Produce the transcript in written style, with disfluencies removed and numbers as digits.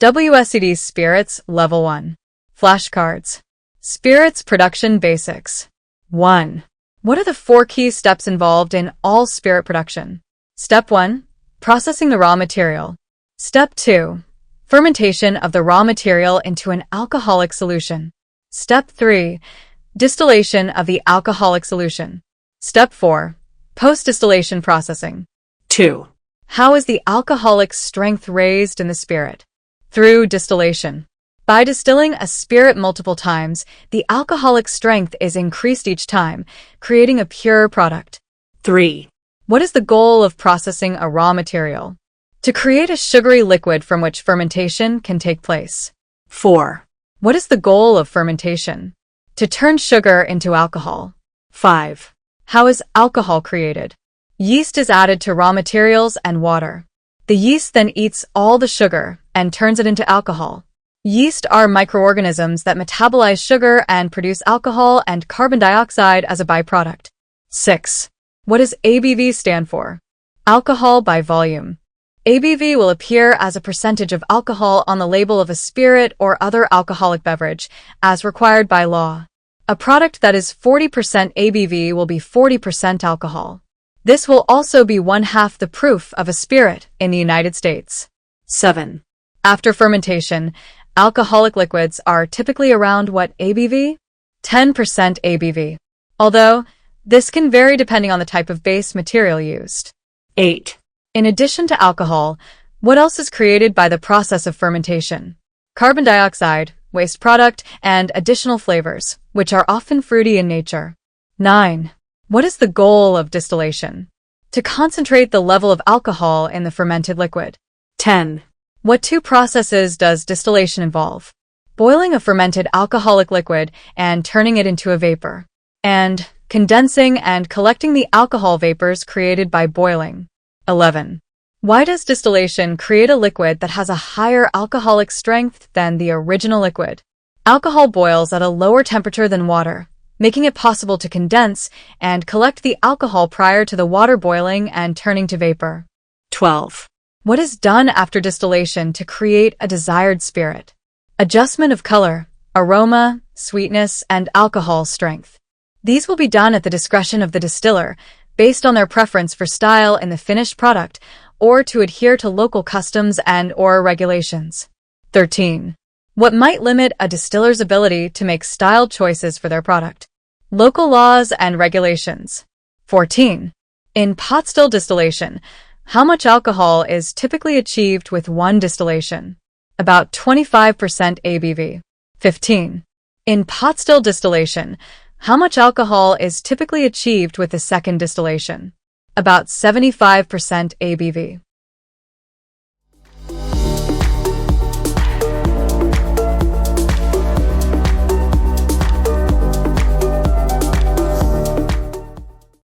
WSET Spirits Level 1. Flashcards. Spirits Production Basics. 1. What are the 4 key steps involved in all spirit production? Step 1. Processing the raw material. Step 2. Fermentation of the raw material into an alcoholic solution. Step 3. Distillation of the alcoholic solution. Step 4. Post-distillation processing. 2. How is the alcoholic strength raised in the spirit? Through distillation. By distilling a spirit multiple times, the alcoholic strength is increased each time, creating a pure product. 3. What is the goal of processing a raw material? To create a sugary liquid from which fermentation can take place. 4. What is the goal of fermentation? To turn sugar into alcohol. 5. How is alcohol created? Yeast is added to raw materials and water. The yeast then eats all the sugar and turns it into alcohol. Yeast are microorganisms that metabolize sugar and produce alcohol and carbon dioxide as a byproduct. 6. What does ABV stand for? Alcohol by volume. ABV will appear as a percentage of alcohol on the label of a spirit or other alcoholic beverage, as required by law. A product that is 40% ABV will be 40% alcohol. This will also be 1/2 the proof of a spirit in the United States. 7. After fermentation, alcoholic liquids are typically around what ABV? 10% ABV. Although, this can vary depending on the type of base material used. 8. In addition to alcohol, what else is created by the process of fermentation? Carbon dioxide, waste product, and additional flavors, which are often fruity in nature. 9. What is the goal of distillation? To concentrate the level of alcohol in the fermented liquid. 10. What 2 processes does distillation involve? Boiling a fermented alcoholic liquid and turning it into a vapor. And condensing and collecting the alcohol vapors created by boiling. 11. Why does distillation create a liquid that has a higher alcoholic strength than the original liquid? Alcohol boils at a lower temperature than water, making it possible to condense and collect the alcohol prior to the water boiling and turning to vapor. 12. What is done after distillation to create a desired spirit? Adjustment of color, aroma, sweetness, and alcohol strength. These will be done at the discretion of the distiller, based on their preference for style in the finished product, or to adhere to local customs and/or regulations. 13. What might limit a distiller's ability to make style choices for their product? Local laws and regulations. 14. In pot still distillation, how much alcohol is typically achieved with one distillation? About 25% ABV. 15. In pot still distillation, how much alcohol is typically achieved with the second distillation? About 75% ABV.